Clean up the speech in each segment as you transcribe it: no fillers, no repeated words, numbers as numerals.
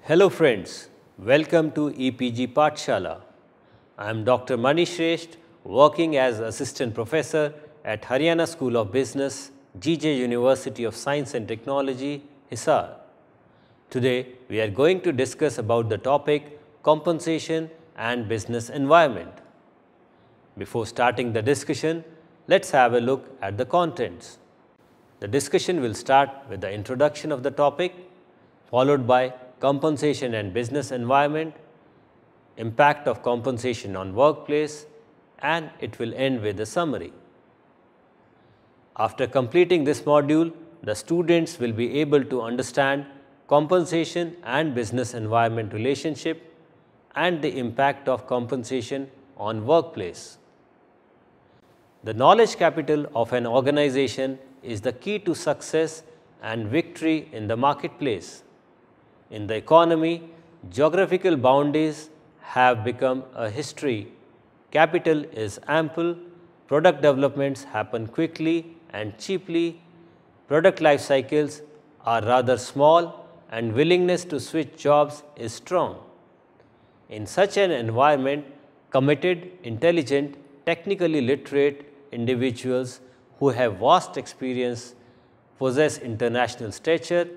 Hello friends, welcome to EPG Pathshala. I am Dr. Mani Shresht, working as Assistant Professor at Haryana School of Business, GJ University of Science and Technology, Hisar. Today we are going to discuss about the topic compensation and business environment. Before starting the discussion, let's have a look at the contents. The discussion will start with the introduction of the topic, followed by compensation and business environment, impact of compensation on workplace, and it will end with a summary. After completing this module, the students will be able to understand compensation and business environment relationship and the impact of compensation on workplace. The knowledge capital of an organization is the key to success and victory in the marketplace. In the economy, geographical boundaries have become a history. Capital is ample, product developments happen quickly and cheaply, product life cycles are rather small, and willingness to switch jobs is strong. In such an environment, committed, intelligent, technically literate individuals who have vast experience, possess international stature,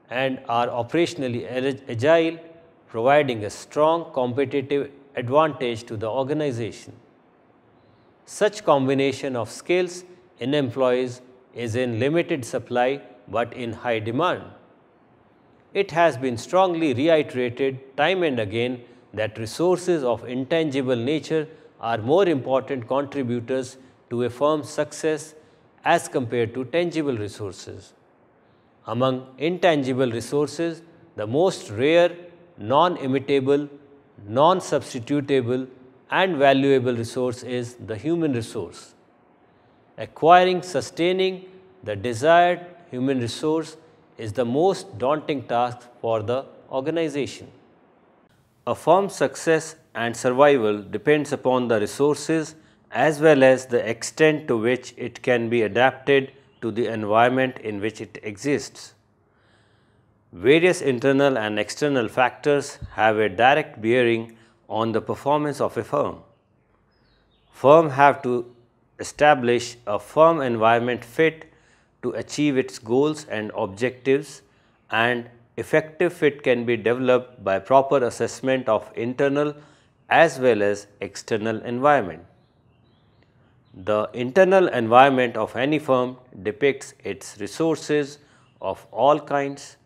and are operationally agile, providing a strong competitive advantage to the organization. Such combination of skills in employees is in limited supply but in high demand. It has been strongly reiterated time and again that resources of intangible nature are more important contributors to a firm's success as compared to tangible resources. Among intangible resources, the most rare, non-imitable, non-substitutable, and valuable resource is the human resource. Acquiring, sustaining the desired human resource is the most daunting task for the organization. A firm's success and survival depends upon the resources as well as the extent to which it can be adapted to the environment in which it exists. Various internal and external factors have a direct bearing on the performance of a firm. Firms have to establish a firm environment fit to achieve its goals and objectives, and effective fit can be developed by proper assessment of internal as well as external environment. The internal environment of any firm depicts its resources of all kinds,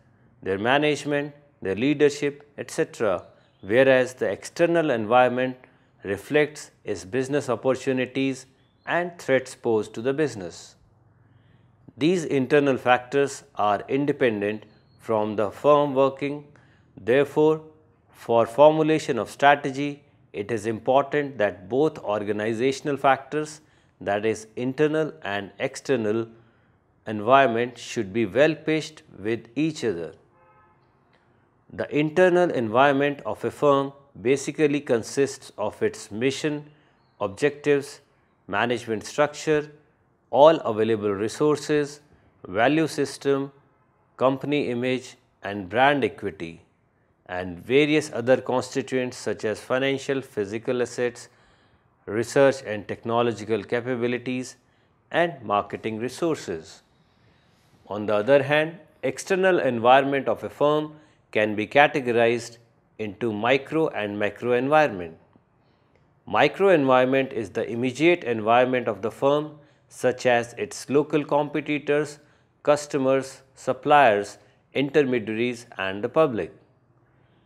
their management, their leadership, etc., whereas the external environment reflects its business opportunities and threats posed to the business. These internal factors are independent from the firm working. Therefore, for formulation of strategy, it is important that both organizational factors, that is internal and external environment, should be well pitched with each other. The internal environment of a firm basically consists of its mission, objectives, management structure, all available resources, value system, company image and brand equity, and various other constituents such as financial, physical assets, research and technological capabilities, and marketing resources. On the other hand, external environment of a firm can be categorized into micro and macro environment. Micro environment is the immediate environment of the firm, such as its local competitors, customers, suppliers, intermediaries, and the public.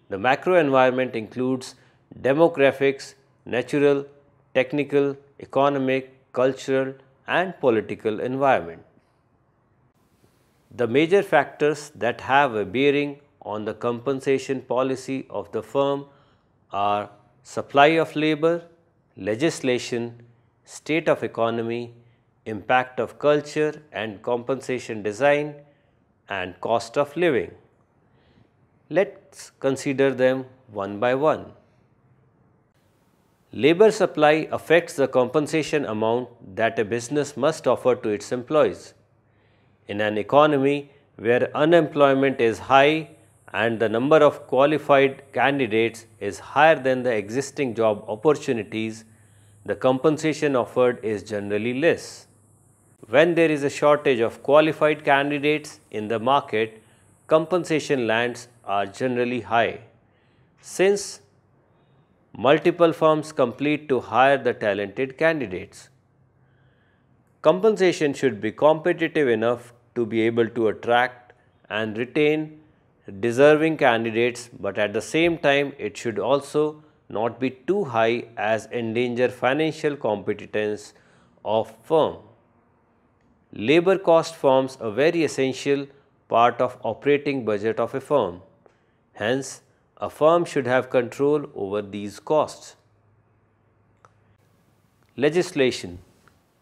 The macro environment includes demographics, natural, technical, economic, cultural, and political environment. The major factors that have a bearing on the compensation policy of the firm are supply of labor, legislation, state of economy, impact of culture and compensation design, and cost of living. Let's consider them one by one. Labor supply affects the compensation amount that a business must offer to its employees. In an economy where unemployment is high and the number of qualified candidates is higher than the existing job opportunities, the compensation offered is generally less. When there is a shortage of qualified candidates in the market, compensation lands are generally high. Since multiple firms compete to hire the talented candidates, compensation should be competitive enough to be able to attract and retain deserving candidates, but at the same time it should also not be too high as endanger financial competence of firm. Labor cost forms a very essential part of operating budget of a firm. Hence, a firm should have control over these costs. Legislation.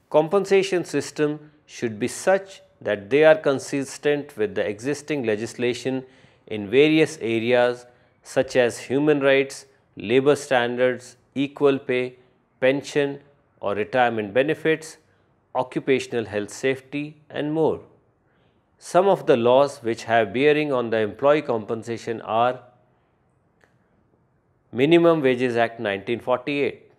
Compensation system should be such that they are consistent with the existing legislation in various areas such as human rights, labor standards, equal pay, pension or retirement benefits, occupational health safety and more. Some of the laws which have bearing on the employee compensation are Minimum Wages Act 1948.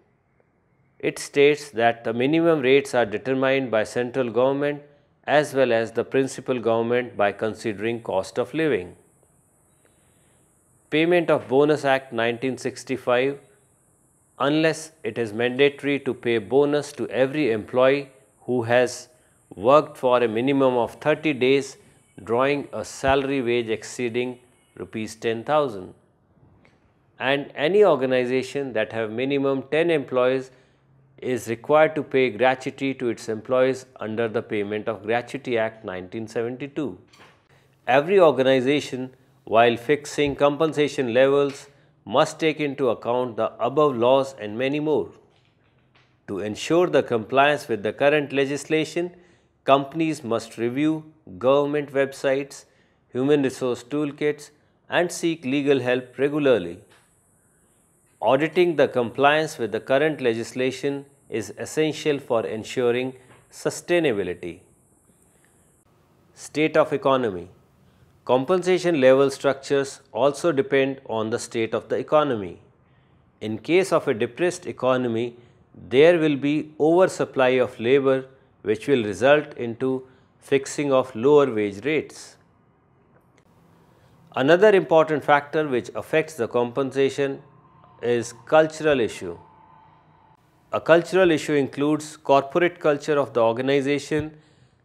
It states that the minimum rates are determined by central government as well as the principal government by considering cost of living. Payment of Bonus Act 1965. Unless it is mandatory to pay bonus to every employee who has worked for a minimum of 30 days drawing a salary wage exceeding rupees 10,000. And any organization that have minimum 10 employees is required to pay gratuity to its employees under the Payment of Gratuity Act 1972. Every organization, while fixing compensation levels, must take into account the above laws and many more. To ensure the compliance with the current legislation, companies must review government websites, human resource toolkits, and seek legal help regularly. Auditing the compliance with the current legislation is essential for ensuring sustainability. State of economy. Compensation level structures also depend on the state of the economy. In case of a depressed economy, there will be oversupply of labor which will result into fixing of lower wage rates. Another important factor which affects the compensation is cultural issue. A cultural issue includes corporate culture of the organization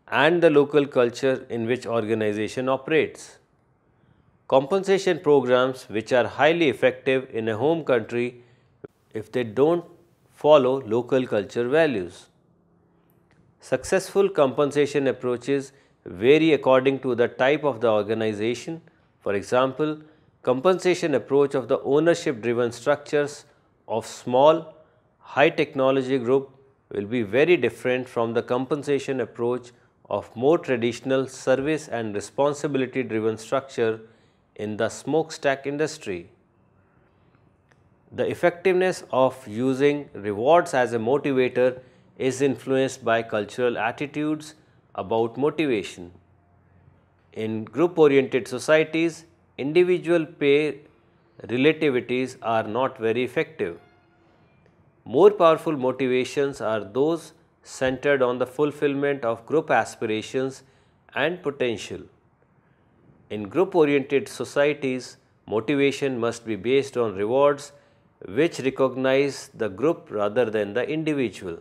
and the local culture in which organization operates. Compensation programs which are highly effective in a home country if they don't follow local culture values. Successful compensation approaches vary according to the type of the organization. For example, compensation approach of the ownership driven structures of small high technology group will be very different from the compensation approach of more traditional service and responsibility driven structure in the smokestack industry. The effectiveness of using rewards as a motivator is influenced by cultural attitudes about motivation. In group-oriented societies, individual pay relativities are not very effective. More powerful motivations are those centered on the fulfillment of group aspirations and potential. In group-oriented societies, motivation must be based on rewards which recognize the group rather than the individual.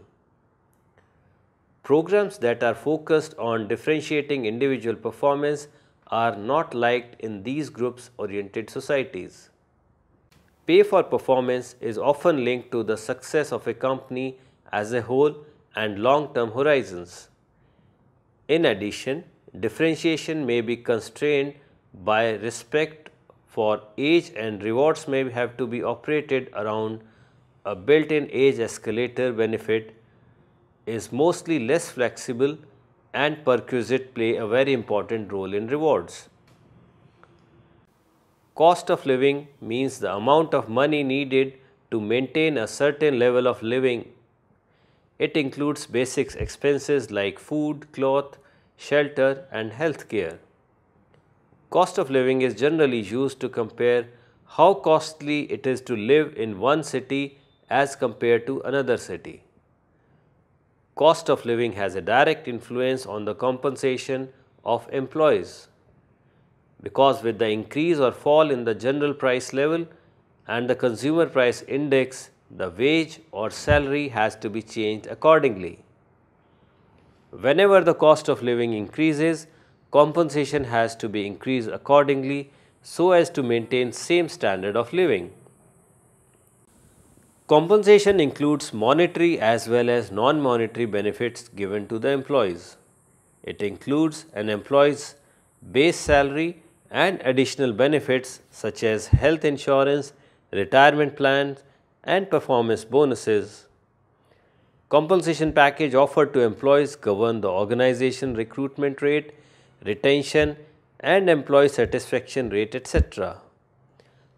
Programs that are focused on differentiating individual performance are not liked in these groups-oriented societies. Pay for performance is often linked to the success of a company as a whole and long-term horizons. In addition, differentiation may be constrained by respect for age and rewards may have to be operated around a built-in age escalator benefit is mostly less flexible and perquisite play a very important role in rewards. Cost of living means the amount of money needed to maintain a certain level of living. It includes basic expenses like food, cloth, shelter and health care. Cost of living is generally used to compare how costly it is to live in one city as compared to another city. Cost of living has a direct influence on the compensation of employees, because with the increase or fall in the general price level and the consumer price index, the wage or salary has to be changed accordingly. Whenever the cost of living increases, compensation has to be increased accordingly so as to maintain same standard of living. Compensation includes monetary as well as non-monetary benefits given to the employees. It includes an employee's base salary and additional benefits such as health insurance, retirement plans, and performance bonuses. Compensation package offered to employees govern the organization recruitment rate, retention, and employee satisfaction rate, etc.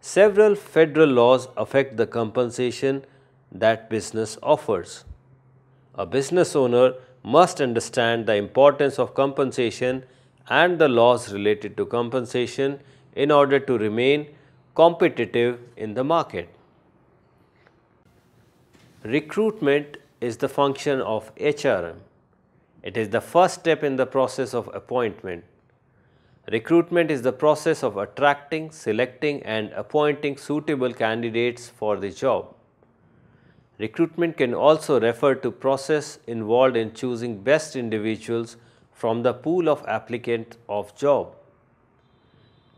Several federal laws affect the compensation that business offers. A business owner must understand the importance of compensation and the laws related to compensation in order to remain competitive in the market. Recruitment is the function of HRM. It is the first step in the process of appointment. Recruitment is the process of attracting, selecting, and appointing suitable candidates for the job. Recruitment can also refer to process involved in choosing best individuals from the pool of applicants of job.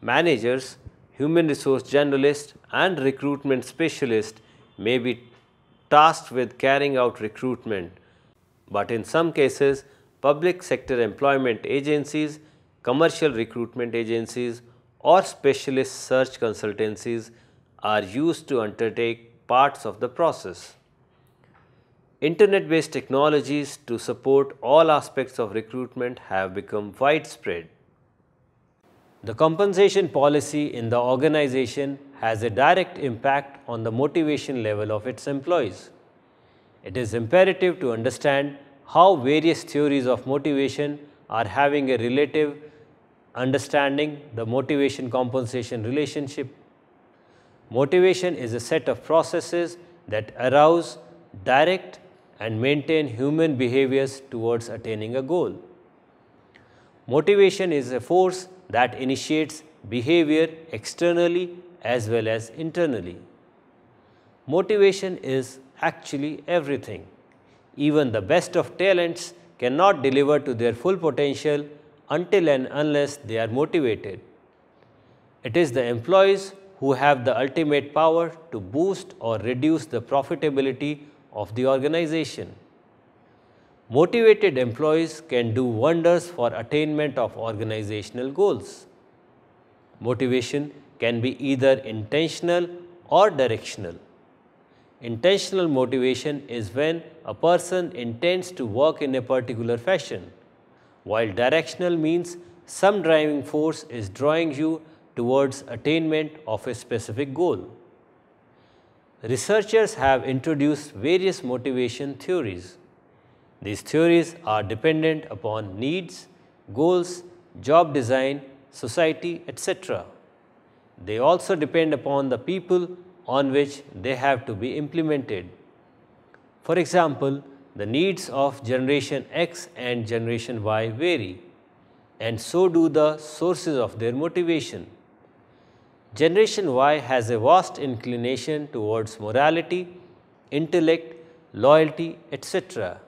Managers, human resource generalists, and recruitment specialists may be tasked with carrying out recruitment, but in some cases, public sector employment agencies, commercial recruitment agencies, or specialist search consultancies are used to undertake parts of the process. Internet-based technologies to support all aspects of recruitment have become widespread. The compensation policy in the organization has a direct impact on the motivation level of its employees. It is imperative to understand how various theories of motivation are having a relative understanding the motivation-compensation relationship. Motivation is a set of processes that arouse, direct, and maintain human behaviors towards attaining a goal. Motivation is a force that initiates behavior externally as well as internally. Motivation is actually everything. Even the best of talents cannot deliver to their full potential until and unless they are motivated. It is the employees who have the ultimate power to boost or reduce the profitability of the organization. Motivated employees can do wonders for attainment of organizational goals. Motivation can be either intentional or directional. Intentional motivation is when a person intends to work in a particular fashion, while directional means some driving force is drawing you towards attainment of a specific goal. Researchers have introduced various motivation theories. These theories are dependent upon needs, goals, job design, society, etc. They also depend upon the people on which they have to be implemented. For example, the needs of Generation X and Generation Y vary, and so do the sources of their motivation. Generation Y has a vast inclination towards morality, intellect, loyalty, etc.,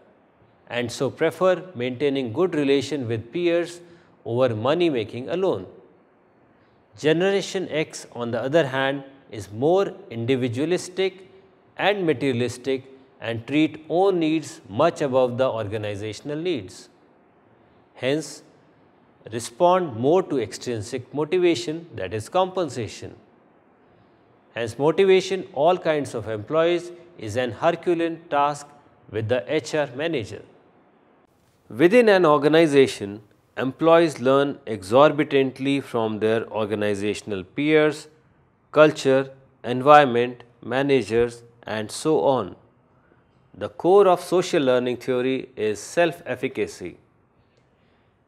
and so prefer maintaining good relation with peers over money making alone. Generation X, on the other hand, is more individualistic and materialistic and treat own needs much above the organizational needs. Hence, respond more to extrinsic motivation, that is compensation. Hence, motivation all kinds of employees is an Herculean task with the HR manager. Within an organization, employees learn exorbitantly from their organizational peers, culture, environment, managers, and so on. The core of social learning theory is self-efficacy.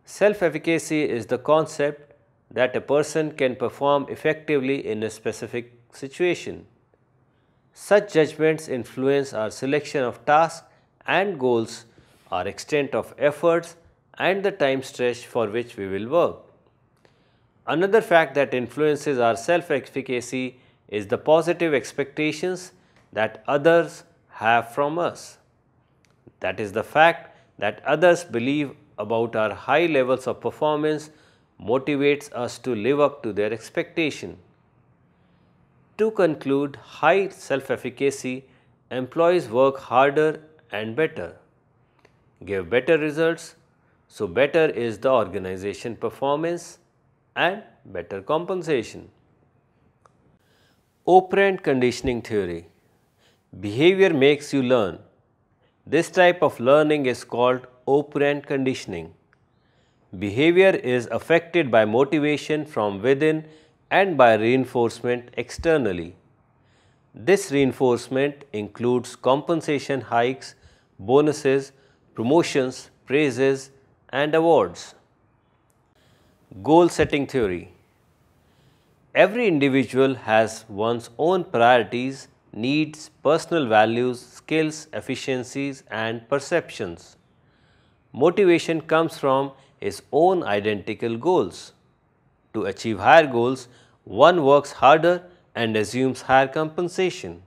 Self-efficacy is the concept that a person can perform effectively in a specific situation. Such judgments influence our selection of tasks and goals, our extent of efforts, and the time stretch for which we will work. Another fact that influences our self-efficacy is the positive expectations that others have from us. That is, the fact that others believe about our high levels of performance motivates us to live up to their expectation. To conclude, high self-efficacy employees work harder and better, give better results, so better is the organization performance and better compensation. Operant Conditioning Theory. Behavior makes you learn. This type of learning is called operant conditioning. Behavior is affected by motivation from within and by reinforcement externally. This reinforcement includes compensation hikes, bonuses, promotions, praises, and awards. Goal setting theory. Every individual has one's own priorities, needs, personal values, skills, efficiencies, and perceptions. Motivation comes from his own identical goals. To achieve higher goals, one works harder and assumes higher compensation.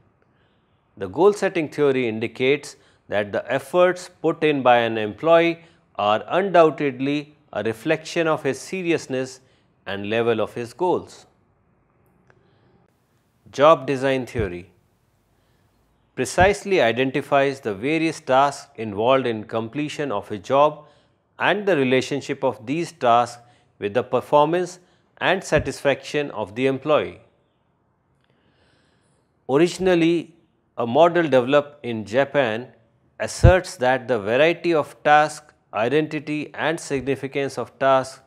The goal setting theory indicates that the efforts put in by an employee are undoubtedly a reflection of his seriousness and level of his goals. Job design theory precisely identifies the various tasks involved in completion of a job and the relationship of these tasks with the performance and satisfaction of the employee. Originally, a model developed in Japan asserts that the variety of task, identity and significance of tasks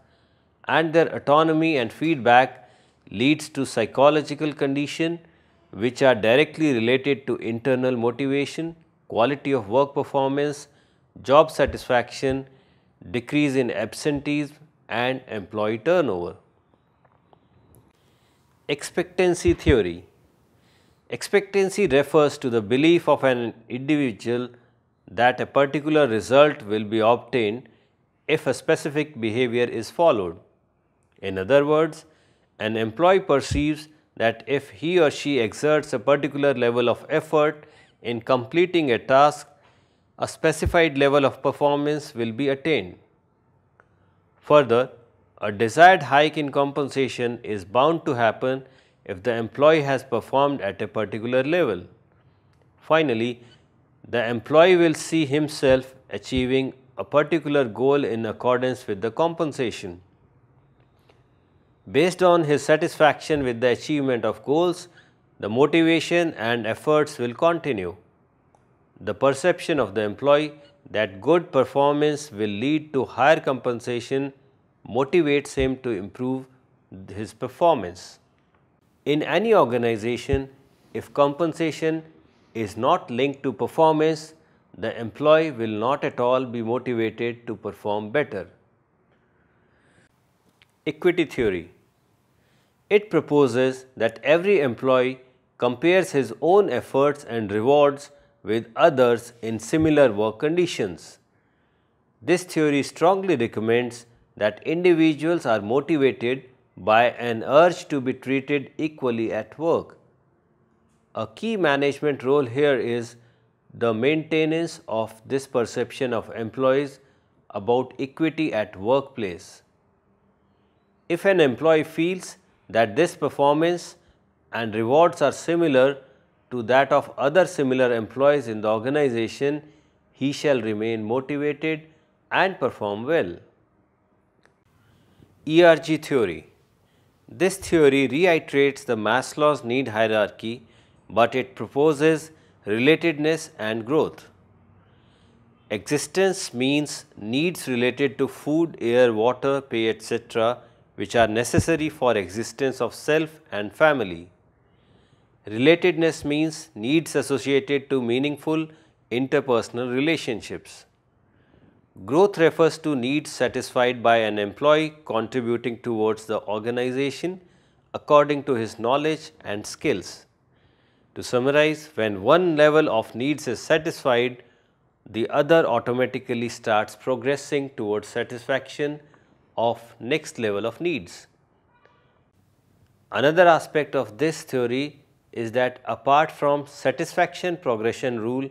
and their autonomy and feedback leads to psychological conditions which are directly related to internal motivation, quality of work performance, job satisfaction, decrease in absenteeism and employee turnover. Expectancy theory. Expectancy refers to the belief of an individual that a particular result will be obtained if a specific behavior is followed. In other words, an employee perceives that if he or she exerts a particular level of effort in completing a task, a specified level of performance will be attained. Further, a desired hike in compensation is bound to happen if the employee has performed at a particular level. Finally, the employee will see himself achieving a particular goal in accordance with the compensation. Based on his satisfaction with the achievement of goals, the motivation and efforts will continue. The perception of the employee that good performance will lead to higher compensation motivates him to improve his performance. In any organization, if compensation is not linked to performance, the employee will not at all be motivated to perform better. Equity theory. It proposes that every employee compares his own efforts and rewards with others in similar work conditions. This theory strongly recommends that individuals are motivated by an urge to be treated equally at work. A key management role here is the maintenance of this perception of employees about equity at workplace. If an employee feels that this performance and rewards are similar to that of other similar employees in the organization, he shall remain motivated and perform well. ERG theory. This theory reiterates the Maslow's need hierarchy, but it proposes relatedness and growth. Existence means needs related to food, air, water, pay, etc., which are necessary for existence of self and family. Relatedness means needs associated to meaningful interpersonal relationships. Growth refers to needs satisfied by an employee contributing towards the organization according to his knowledge and skills. To summarize, when one level of needs is satisfied, the other automatically starts progressing towards satisfaction of next level of needs. Another aspect of this theory is that apart from satisfaction progression rule,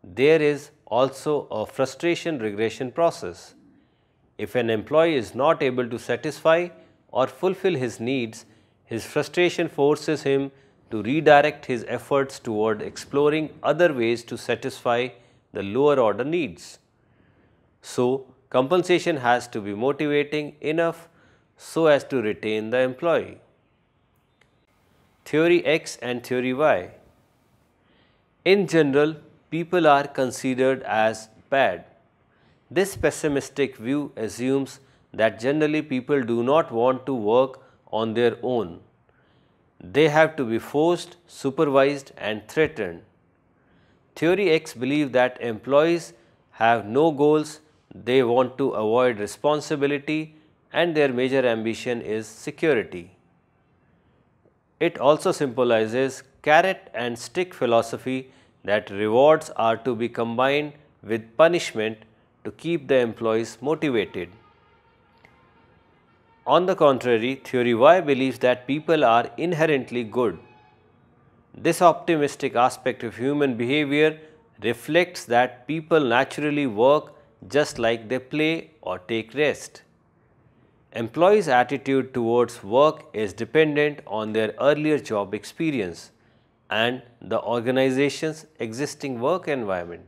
there is also a frustration regression process. If an employee is not able to satisfy or fulfill his needs, his frustration forces him to redirect his efforts toward exploring other ways to satisfy the lower order needs. So, compensation has to be motivating enough so as to retain the employee. Theory X and Theory Y. In general, people are considered as bad. This pessimistic view assumes that generally people do not want to work on their own. They have to be forced, supervised and threatened. Theory X believes that employees have no goals, they want to avoid responsibility and their major ambition is security. It also symbolizes carrot and stick philosophy that rewards are to be combined with punishment to keep the employees motivated. On the contrary, Theory Y believes that people are inherently good. This optimistic aspect of human behavior reflects that people naturally work just like they play or take rest. Employees' attitude towards work is dependent on their earlier job experience and the organization's existing work environment.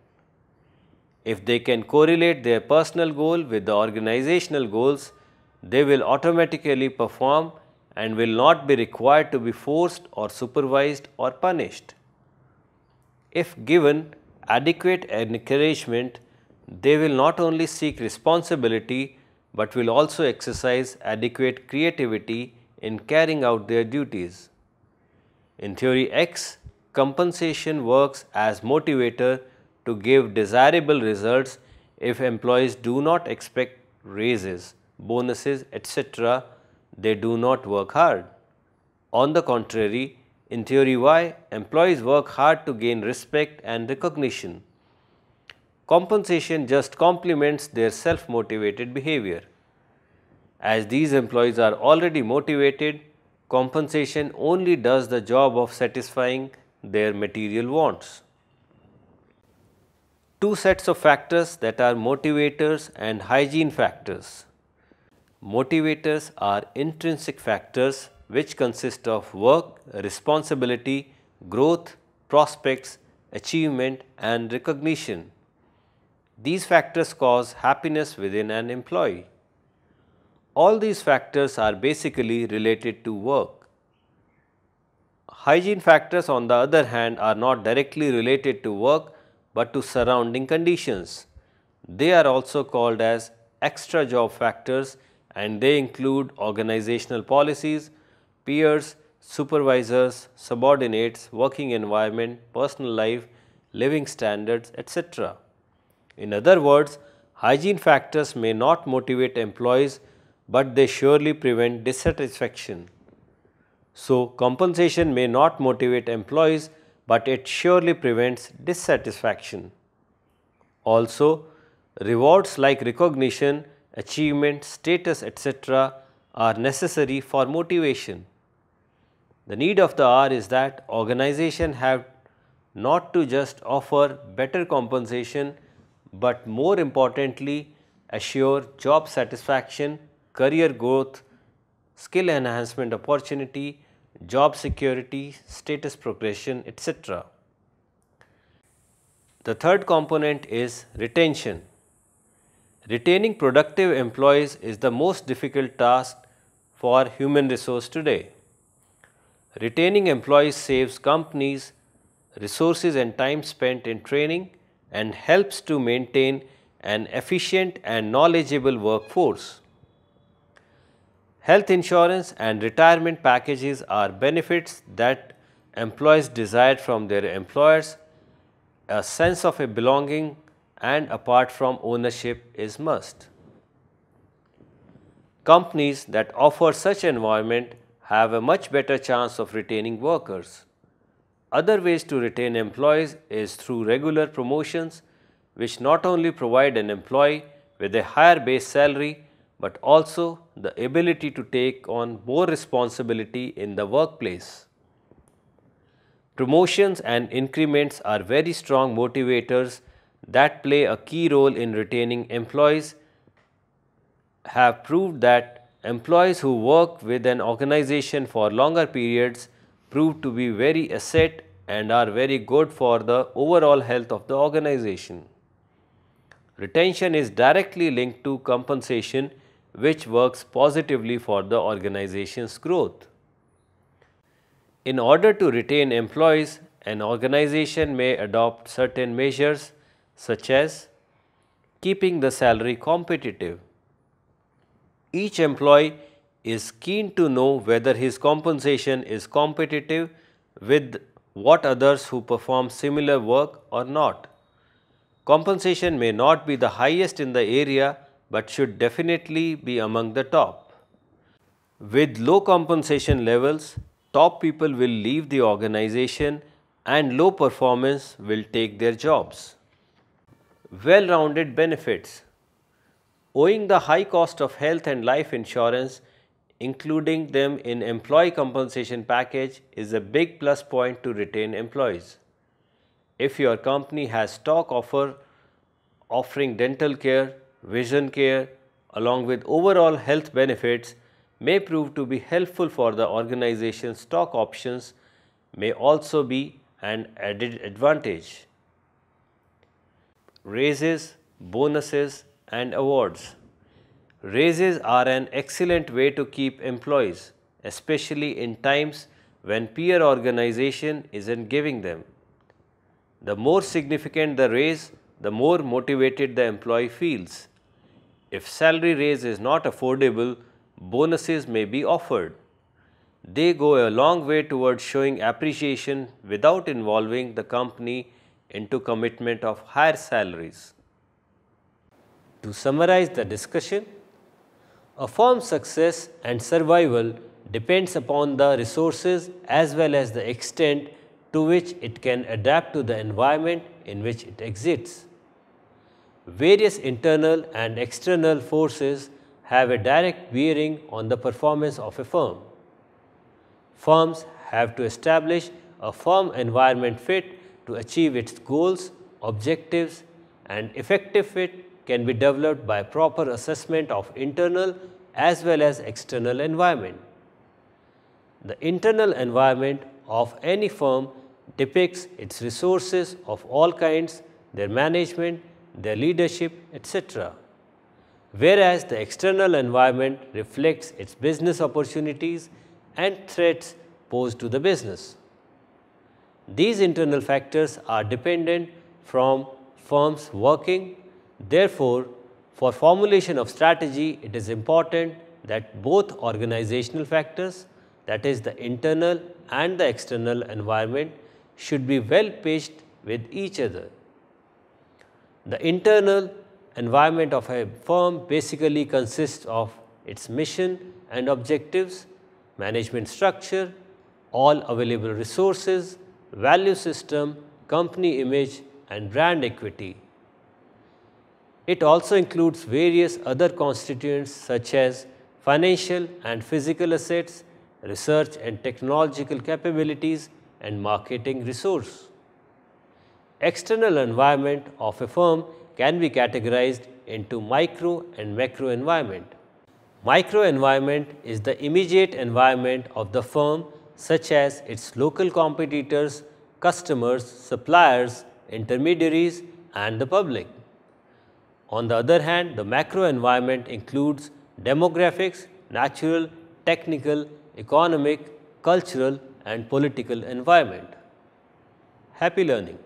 If they can correlate their personal goal with the organizational goals, they will automatically perform and will not be required to be forced or supervised or punished. If given adequate encouragement, they will not only seek responsibility but will also exercise adequate creativity in carrying out their duties. In Theory X, compensation works as motivator to give desirable results if employees do not expect raises, bonuses, etc. They do not work hard. On the contrary, in Theory Y, employees work hard to gain respect and recognition. Compensation just complements their self-motivated behavior. As these employees are already motivated, compensation only does the job of satisfying their material wants. Two sets of factors that are motivators and hygiene factors. Motivators are intrinsic factors which consist of work, responsibility, growth, prospects, achievement and recognition. These factors cause happiness within an employee. All these factors are basically related to work. Hygiene factors, on the other hand, are not directly related to work but to surrounding conditions. They are also called as extra job factors and they include organizational policies, peers, supervisors, subordinates, working environment, personal life, living standards, etc. In other words, hygiene factors may not motivate employees but they surely prevent dissatisfaction. So, compensation may not motivate employees but it surely prevents dissatisfaction. Also, rewards like recognition, achievement, status, etc. are necessary for motivation. The need of the hour is that organizations have not to just offer better compensation but more importantly assure job satisfaction, career growth, skill enhancement opportunity, job security, status progression, etc. The third component is retention. Retaining productive employees is the most difficult task for human resource today. Retaining employees saves companies resources and time spent in training and helps to maintain an efficient and knowledgeable workforce. Health insurance and retirement packages are benefits that employees desire from their employers. A sense of a belonging and apart from ownership is must. Companies that offer such environment have a much better chance of retaining workers. Other ways to retain employees is through regular promotions, which not only provide an employee with a higher base salary but also the ability to take on more responsibility in the workplace. Promotions and increments are very strong motivators that play a key role in retaining employees. Have proved that employees who work with an organization for longer periods prove to be very asset and are very good for the overall health of the organization. Retention is directly linked to compensation, which works positively for the organization's growth. In order to retain employees, an organization may adopt certain measures such as keeping the salary competitive. Each employee is keen to know whether his compensation is competitive with what others who perform similar work or not. Compensation may not be the highest in the area but should definitely be among the top. With low compensation levels, top people will leave the organization and low performance will take their jobs. Well-rounded benefits. Owing the high cost of health and life insurance, including them in employee compensation package is a big plus point to retain employees. If your company has stock offering dental care, vision care, along with overall health benefits, may prove to be helpful for the organization's stock options may also be an added advantage. Raises, bonuses and awards. Raises are an excellent way to keep employees, especially in times when peer organization isn't giving them. The more significant the raise, the more motivated the employee feels. If salary raise is not affordable, bonuses may be offered. They go a long way towards showing appreciation without involving the company into commitment of higher salaries. To summarize the discussion, a firm's success and survival depends upon the resources as well as the extent to which it can adapt to the environment in which it exists. Various internal and external forces have a direct bearing on the performance of a firm. Firms have to establish a firm environment fit to achieve its goals, objectives, and effective fit can be developed by proper assessment of internal as well as external environment. The internal environment of any firm depicts its resources of all kinds, their management, their leadership, etc. Whereas the external environment reflects its business opportunities and threats posed to the business. These internal factors are dependent from firms working. Therefore, for formulation of strategy, it is important that both organizational factors, that is the internal and the external environment, should be well pitched with each other. The internal environment of a firm basically consists of its mission and objectives, management structure, all available resources, value system, company image and brand equity. It also includes various other constituents such as financial and physical assets, research and technological capabilities, and marketing resource. External environment of a firm can be categorized into micro and macro environment. Micro environment is the immediate environment of the firm, such as its local competitors, customers, suppliers, intermediaries, and the public. On the other hand, the macro environment includes demographics, natural, technical, economic, cultural, and political environment. Happy learning!